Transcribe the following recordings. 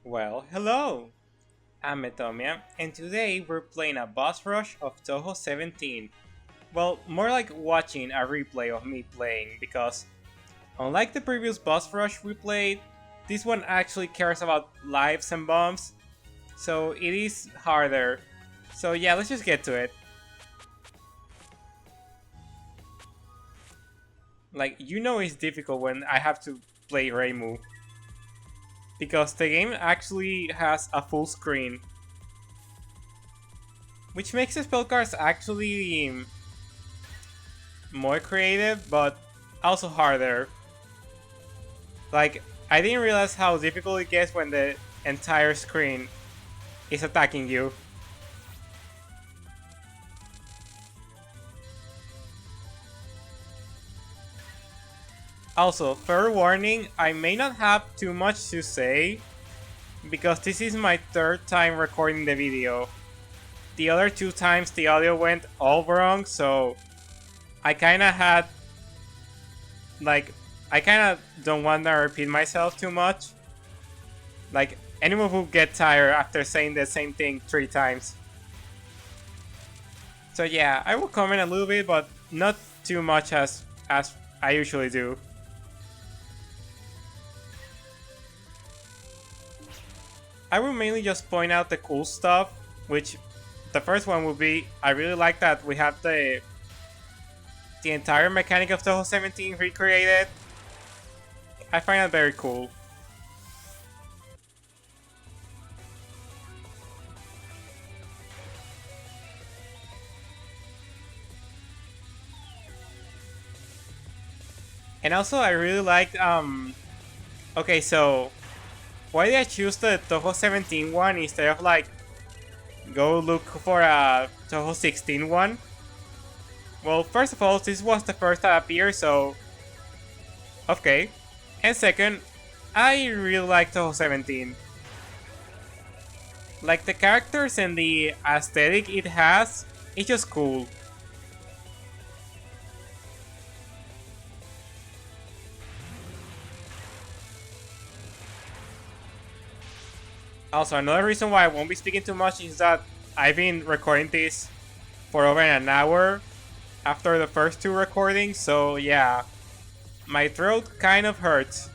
Well, hello! I'm Metomia, and today we're playing a boss rush of Touhou 17. Well, more like watching a replay of me playing, because unlike the previous boss rush we played, this one actually cares about lives and bombs, so it is harder. So yeah, let's just get to it. Like, you know it's difficult when I have to play Reimu, because the game actually has a full screen, which makes the spell cards actually more creative, but also harder. Like, I didn't realize how difficult it gets when the entire screen is attacking you. Also, fair warning, I may not have too much to say, because this is my third time recording the video. The other two times the audio went all wrong, so I kinda had, like, I kinda don't want to repeat myself too much. Like, anyone will get tired after saying the same thing 3 times. So yeah, I will comment a little bit, but not too much as I usually do. I will mainly just point out the cool stuff, which the first one will be, I really like that we have the entire mechanic of Touhou 17 recreated. I find that very cool. And also I really liked okay, so why did I choose the Touhou 17 one instead of like go look for a Touhou 16 one? Well, first of all, this was the first that appeared, so okay. And second, I really like Touhou 17. Like, the characters and the aesthetic it has, it's just cool. Also, another reason why I won't be speaking too much is that I've been recording this for over an hour after the first two recordings, so yeah, my throat kind of hurts.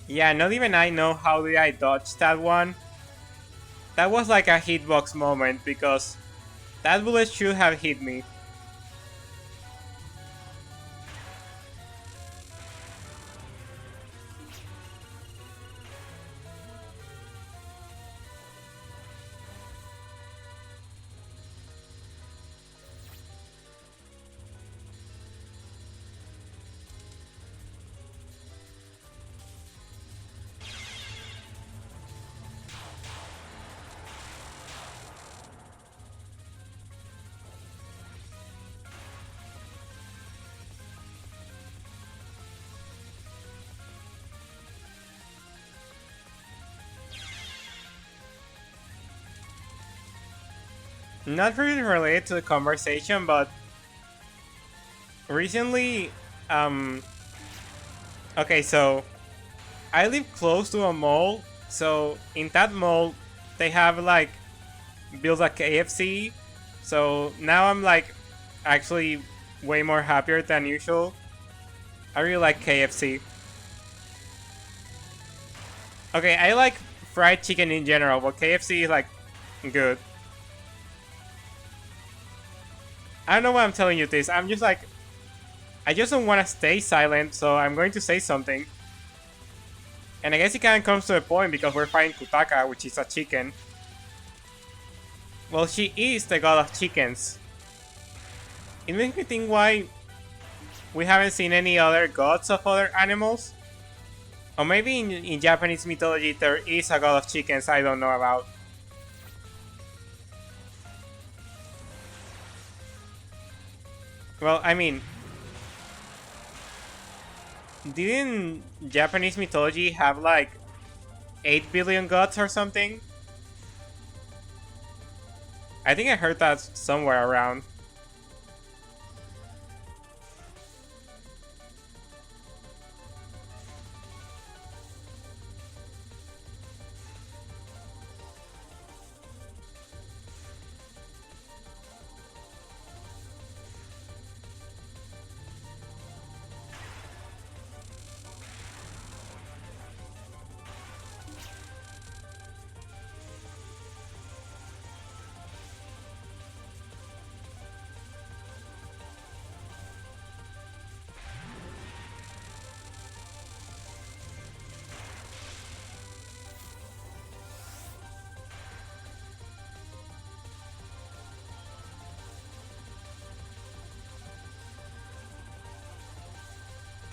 Yeah, not even I know how did I dodge that one. That was like a hitbox moment because that bullet should have hit me. Not really related to the conversation, but recently, okay, so I live close to a mall, so in that mall, they have like built a KFC, so now I'm like actually way more happier than usual. I really like KFC. Okay, I like fried chicken in general, but KFC is like good. I don't know why I'm telling you this. I'm just like, I just don't want to stay silent, so I'm going to say something. And I guess it kind of comes to a point because we're fighting Kutaka, which is a chicken. Well, she is the god of chickens. It makes me think why we haven't seen any other gods of other animals. Or maybe in Japanese mythology there is a god of chickens I don't know about. Well, I mean, didn't Japanese mythology have like 8 billion gods or something? I think I heard that somewhere around.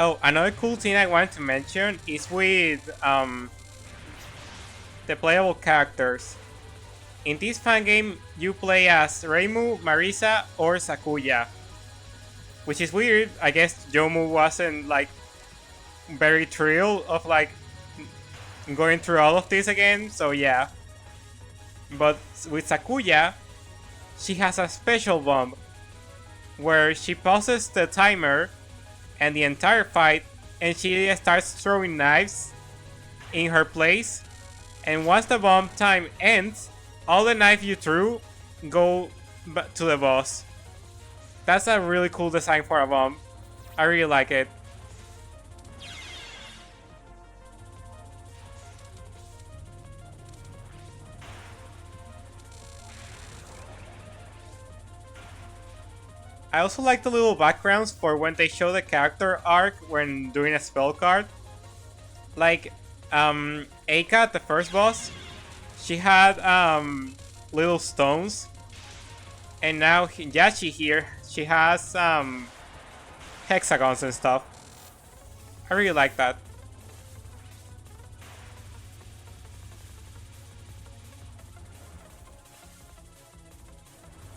Oh, another cool thing I wanted to mention is with the playable characters. In this fan game, you play as Reimu, Marisa, or Sakuya. Which is weird. I guess Jomu wasn't like very thrilled of like going through all of this again, so yeah. But with Sakuya, she has a special bomb where she pauses the timer and the entire fight, and she starts throwing knives in her place. And once the bomb time ends, all the knives you threw go to the boss. That's a really cool design for a bomb. I really like it. I also like the little backgrounds for when they show the character arc when doing a spell card. Like, Eika, the first boss, she had little stones. And now Yashi here, she has hexagons and stuff. I really like that.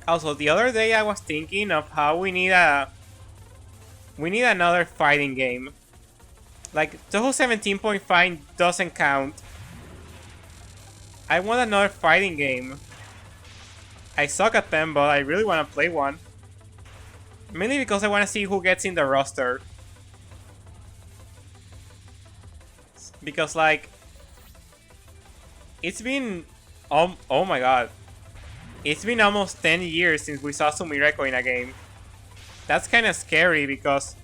Also, the other day I was thinking of how we need another fighting game. Like, Touhou 17.5 doesn't count. I want another fighting game. I suck at them, but I really want to play one. Mainly because I want to see who gets in the roster. Because, like, it's been... oh my god. It's been almost 10 years since we saw Sumireko in a game. That's kind of scary because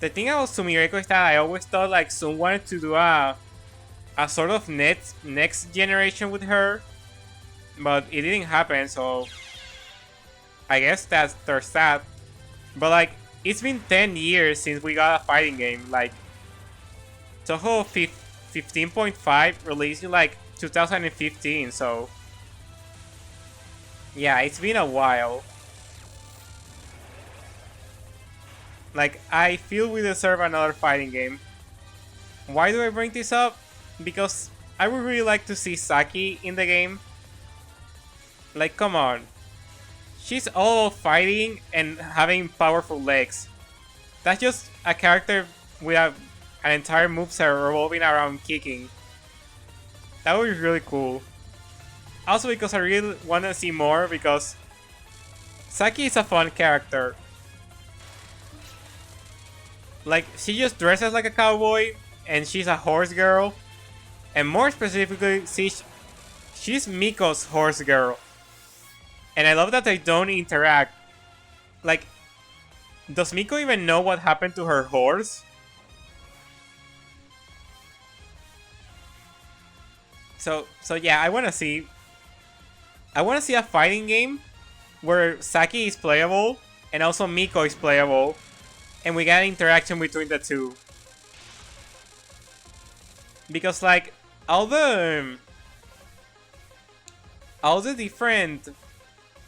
the thing about Sumireko is that I always thought like Sun wanted to do a sort of next generation with her, but it didn't happen, so I guess there's that. But like, it's been 10 years since we got a fighting game. Like, Touhou 15.5 released in like 2015, so yeah, it's been a while. Like, I feel we deserve another fighting game. Why do I bring this up? Because I would really like to see Saki in the game. Like, come on. She's all about fighting and having powerful legs. That's just a character with an entire moveset revolving around kicking. That would be really cool. Also because I really want to see more, because Saki is a fun character. Like, she just dresses like a cowboy, and she's a horse girl. And more specifically, she's Miko's horse girl. And I love that they don't interact. Like, does Miko even know what happened to her horse? So yeah, I want to see a fighting game where Saki is playable and also Miko is playable, and we get interaction between the two. Because like all the all the different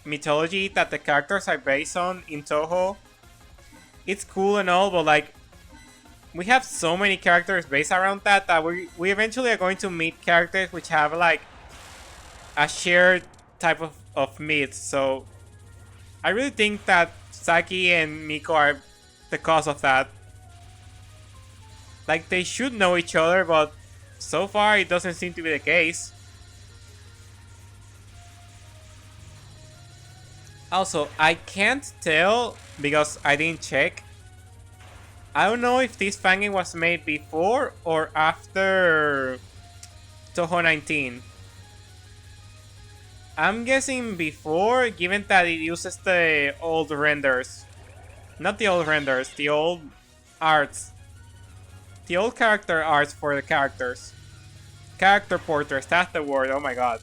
mythology that the characters are based on in Touhou, it's cool and all, but like, we have so many characters based around that we eventually are going to meet characters which have like a shared type of myth. So I really think that Saki and Miko are the cause of that. Like, they should know each other, but so far it doesn't seem to be the case. Also, I can't tell because I didn't check. I don't know if this fangame was made before or after Touhou 19. I'm guessing before, given that it uses the old renders. Not the old renders, the old arts. The old character arts for the characters. Character portraits, that's the word, oh my god.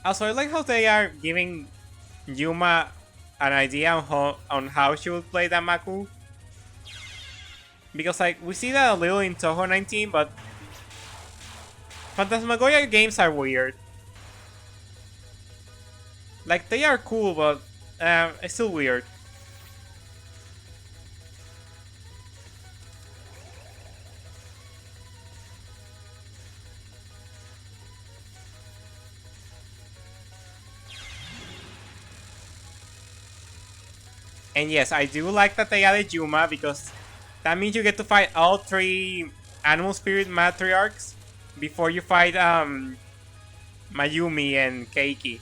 Also, I like how they are giving Yuma an idea on how she would play that Maku. Because like, we see that a little in Touhou 19, but Phantasmagoria games are weird. Like, they are cool, but it's still weird. And yes, I do like that they added Yuma, because that means you get to fight all 3 Animal Spirit matriarchs before you fight Mayumi and Keiki.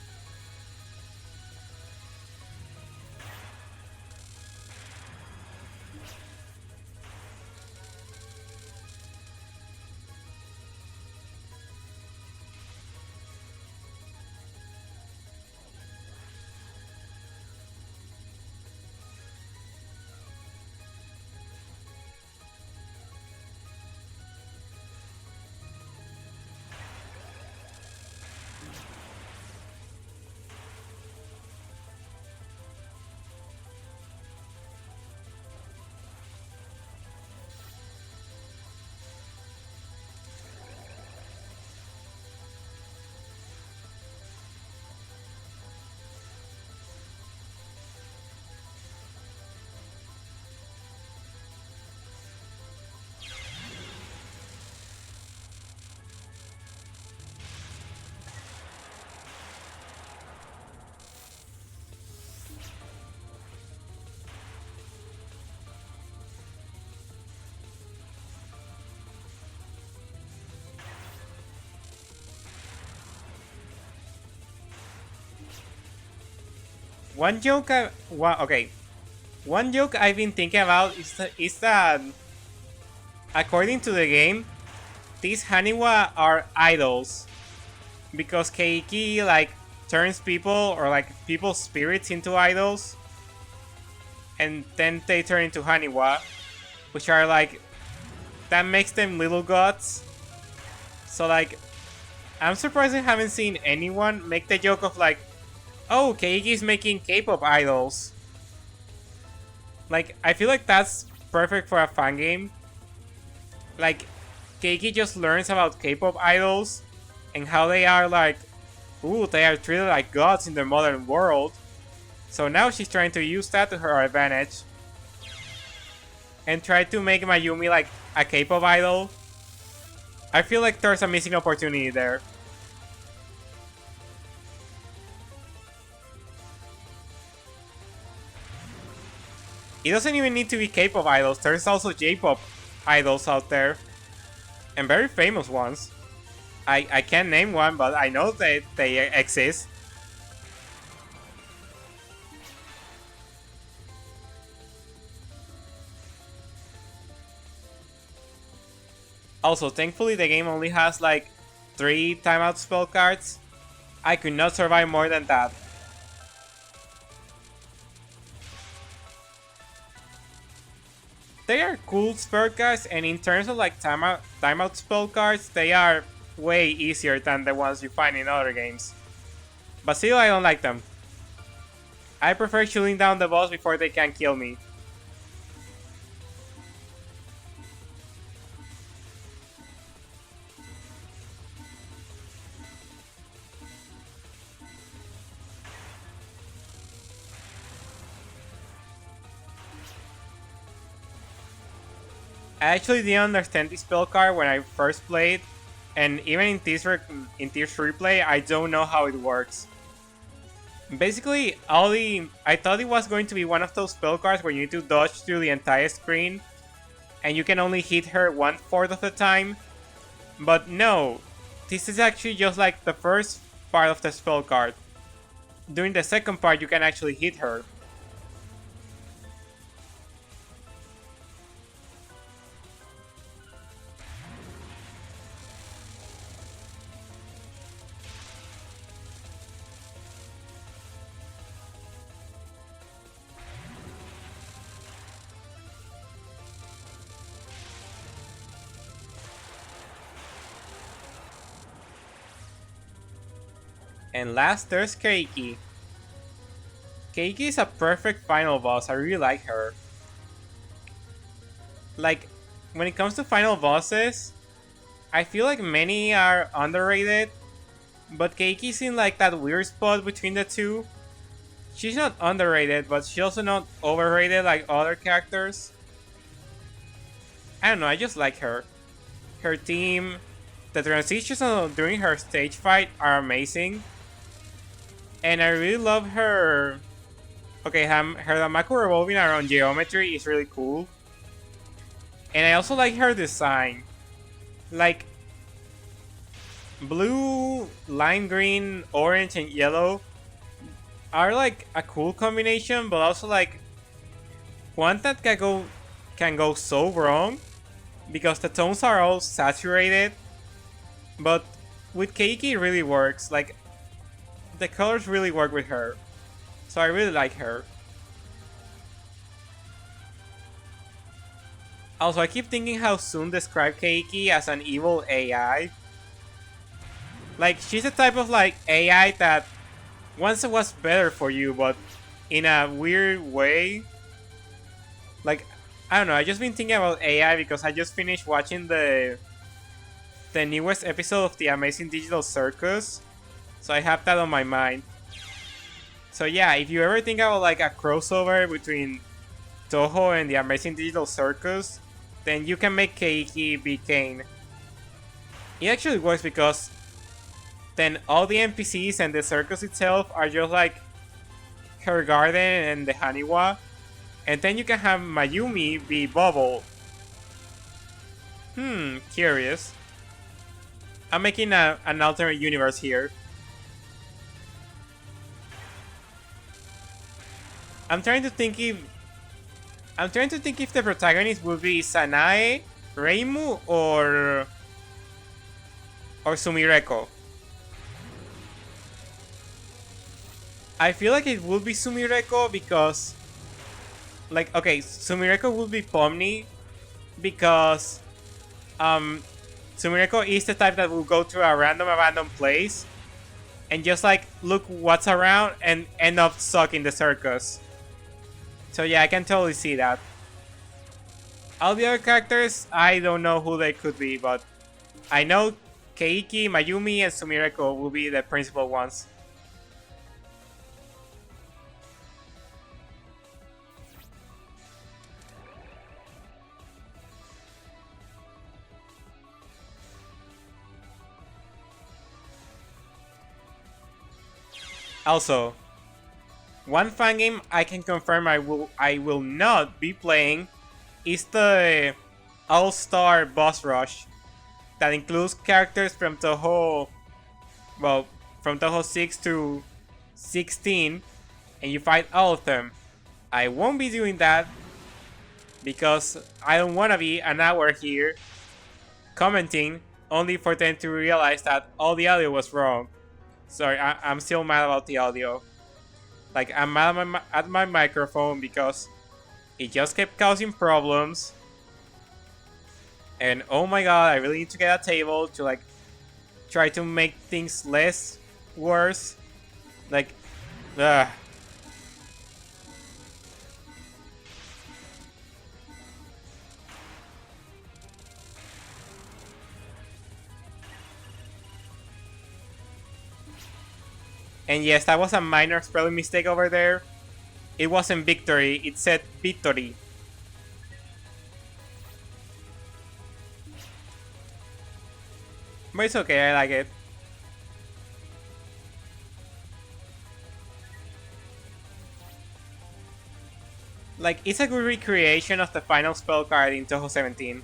One joke one joke I've been thinking about is that according to the game, these Haniwa are idols. Because Keiki like turns people or like people's spirits into idols. And then they turn into Haniwa, which are like, that makes them little gods. So like, I'm surprised I haven't seen anyone make the joke of like, oh, Keiki's making K-pop idols. Like, I feel like that's perfect for a fan game. Like, Keiki just learns about K-pop idols and how they are like, ooh, they are treated like gods in the modern world. So now she's trying to use that to her advantage. And try to make Mayumi like a K-pop idol. I feel like there's a missing opportunity there. It doesn't even need to be K-pop idols, there's also J-pop idols out there. And very famous ones. I can't name one, but I know that they exist. Also, thankfully the game only has like 3 timeout spell cards. I could not survive more than that. They are cool spell cards, and in terms of like timeout spell cards, they are way easier than the ones you find in other games. But still, I don't like them. I prefer shooting down the boss before they can kill me. I actually didn't understand this spell card when I first played, and even in this replay, I don't know how it works. Basically, I thought it was going to be one of those spell cards where you need to dodge through the entire screen, and you can only hit her 1/4 of the time. But no, this is actually just like the first part of the spell card. During the second part, you can actually hit her. And last, there's Keiki. Keiki is a perfect final boss. I really like her. Like, when it comes to final bosses, I feel like many are underrated, but Keiki's in like that weird spot between the two. She's not underrated, but she's also not overrated like other characters. I don't know, I just like her. Her team, the transitions during her stage fight are amazing. And I really love her. Okay, her Damaku revolving around geometry is really cool. And I also like her design. Like, blue, lime green, orange, and yellow are like a cool combination, but also like one that can go so wrong because the tones are all saturated. But with Keiki, it really works. Like, the colors really work with her. So I really like her. Also, I keep thinking how soon describe Keiki as an evil AI. Like, she's the type of like AI that once it was better for you, but in a weird way. Like, I don't know, I just been thinking about AI because I just finished watching the newest episode of the Amazing Digital Circus. So I have that on my mind. So yeah, if you ever think about like a crossover between Touhou and the Amazing Digital Circus, then you can make Keiki be Kane. It actually works because then all the NPCs and the circus itself are just like her garden and the Haniwa. And then you can have Mayumi be Bubble. Curious. I'm making an alternate universe here. I'm trying to think if the protagonist would be Sanae, Reimu, or Sumireko. I feel like it would be Sumireko because, like, okay, Sumireko would be Pomni because Sumireko is the type that will go to a random abandoned place and just like look what's around and end up stuck in the circus. So yeah, I can totally see that. All the other characters, I don't know who they could be, but I know Keiki, Mayumi, and Sumireko will be the principal ones. Also, one fangame I can confirm I will not be playing is the All-Star Boss Rush that includes characters from Touhou, well, from Touhou 6 to 16, and you fight all of them. I won't be doing that because I don't want to be an hour here commenting only for them to realize that all the audio was wrong. Sorry, I'm still mad about the audio. Like, I'm mad at my microphone because it just kept causing problems. And oh my god, I really need to get a table to like try to make things less worse. Like, ugh. And yes, that was a minor spelling mistake over there. It wasn't victory, it said victory. But it's okay, I like it. Like, it's a good recreation of the final spell card in Touhou 17.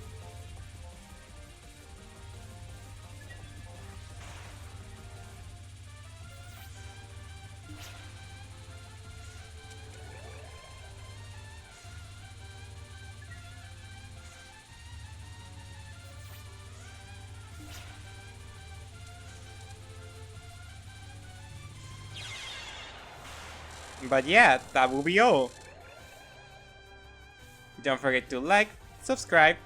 But yeah, that will be all. Don't forget to like, subscribe,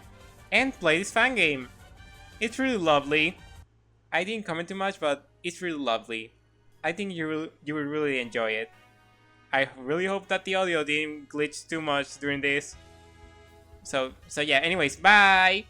and play this fan game. It's really lovely. I didn't comment too much, but it's really lovely. I think you will really enjoy it. I really hope that the audio didn't glitch too much during this. So yeah, anyways, bye!